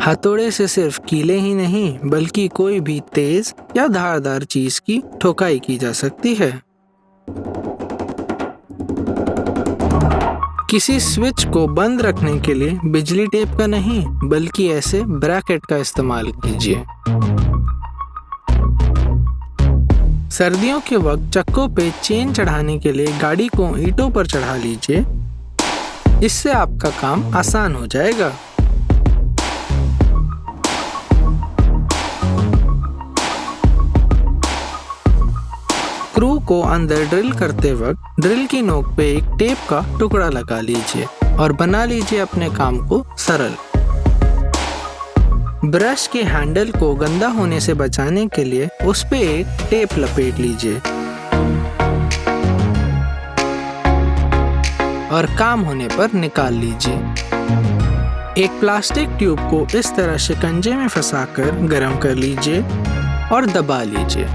हथौड़े से सिर्फ कीले ही नहीं बल्कि कोई भी तेज या धारदार चीज की ठोकाई की जा सकती है। किसी स्विच को बंद रखने के लिए बिजली टेप का नहीं बल्कि ऐसे ब्रैकेट का इस्तेमाल कीजिए। सर्दियों के वक्त चक्कों पे चेन चढ़ाने के लिए गाड़ी को ईंटों पर चढ़ा लीजिए। इससे आपका काम आसान हो जाएगा। स्क्रू को अंदर ड्रिल करते वक्त ड्रिल की नोक पे एक टेप का टुकड़ा लगा लीजिए और बना लीजिए अपने काम को सरल। ब्रश के हैंडल को गंदा होने से बचाने के लिए उस पे एक टेप लपेट लीजिए और काम होने पर निकाल लीजिए। एक प्लास्टिक ट्यूब को इस तरह शिकंजे में फंसाकर गर्म कर लीजिए और दबा लीजिए।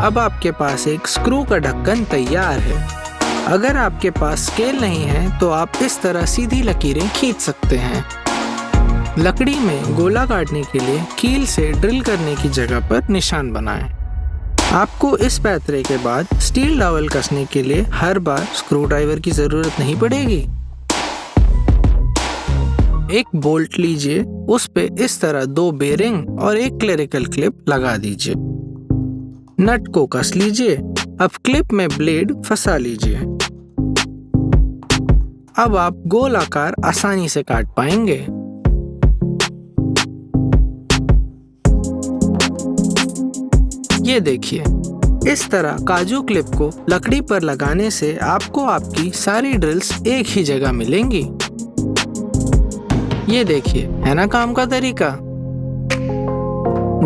अब आपके पास एक स्क्रू का ढक्कन तैयार है। अगर आपके पास स्केल नहीं है तो आप इस तरह सीधी लकीरें खींच सकते हैं। लकड़ी में गोला काटने के लिए कील से ड्रिल करने की जगह पर निशान बनाएं। आपको इस पैतरे के बाद स्टील डॉवल कसने के लिए हर बार स्क्रू ड्राइवर की जरूरत नहीं पड़ेगी। एक बोल्ट लीजिए, उस पे इस तरह 2 बेरिंग और एक क्लरिकल क्लिप लगा दीजिए। नट को कस लीजिए। अब क्लिप में ब्लेड फंसा लीजिए। अब आप गोल आकार आसानी से काट पाएंगे। ये देखिए, इस तरह काजू क्लिप को लकड़ी पर लगाने से आपको आपकी सारी ड्रिल्स एक ही जगह मिलेंगी। ये देखिए, है ना काम का तरीका।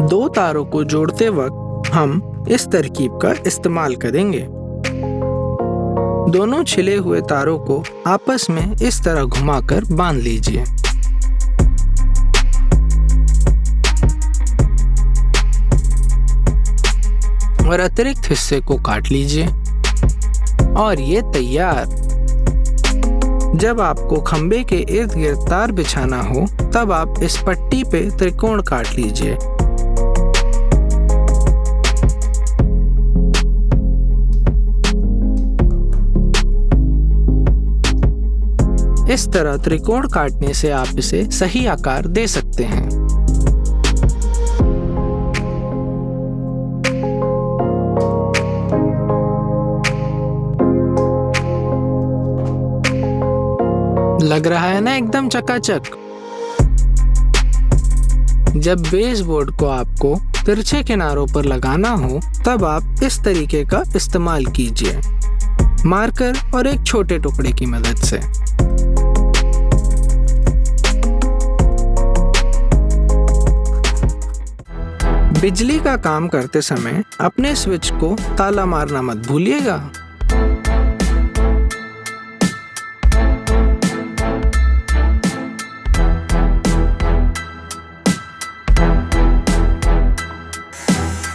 2 तारों को जोड़ते वक्त हम इस तरकीब का इस्तेमाल करेंगे। दोनों छिले हुए तारों को आपस में इस तरह घुमाकर बांध लीजिए। और अतिरिक्त हिस्से को काट लीजिए और ये तैयार। जब आपको खंबे के इर्द गिर्द तार बिछाना हो तब आप इस पट्टी पे त्रिकोण काट लीजिए। इस तरह त्रिकोण काटने से आप इसे सही आकार दे सकते हैं। लग रहा है ना एकदम चकाचक। जब बेसबोर्ड को आपको तिरछे किनारों पर लगाना हो तब आप इस तरीके का इस्तेमाल कीजिए, मार्कर और एक छोटे टुकड़े की मदद से। बिजली का काम करते समय अपने स्विच को ताला मारना मत भूलिएगा।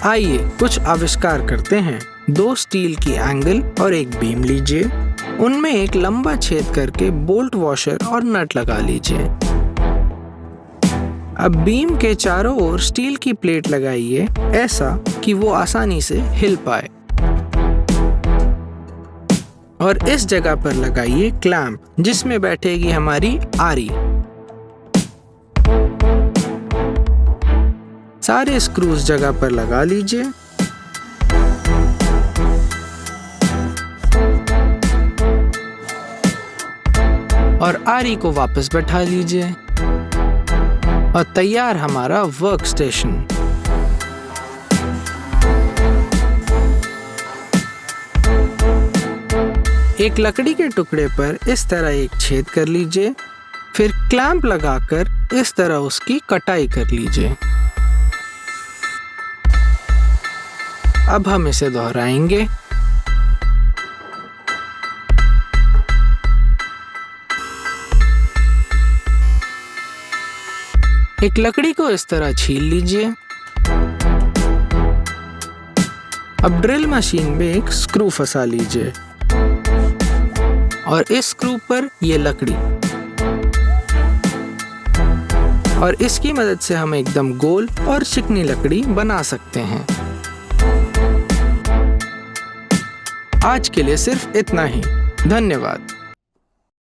आइए कुछ आविष्कार करते हैं। 2 स्टील की एंगल और एक बीम लीजिए। उनमें एक लंबा छेद करके बोल्ट वॉशर और नट लगा लीजिए। अब बीम के चारों ओर स्टील की प्लेट लगाइए, ऐसा कि वो आसानी से हिल पाए। और इस जगह पर लगाइए क्लैंप, जिसमें बैठेगी हमारी आरी। सारे स्क्रूज जगह पर लगा लीजिए। और आरी को वापस बैठा लीजिए और तैयार हमारा वर्क स्टेशन। एक लकड़ी के टुकड़े पर इस तरह एक छेद कर लीजिए, फिर क्लैंप लगाकर इस तरह उसकी कटाई कर लीजिए। अब हम इसे दोहराएंगे। एक लकड़ी को इस तरह छील लीजिए। अब ड्रिल मशीन में एक स्क्रू फंसा लीजिए और इस स्क्रू पर ये लकड़ी। और इसकी मदद से हम एकदम गोल और चिकनी लकड़ी बना सकते हैं। आज के लिए सिर्फ इतना ही। धन्यवाद।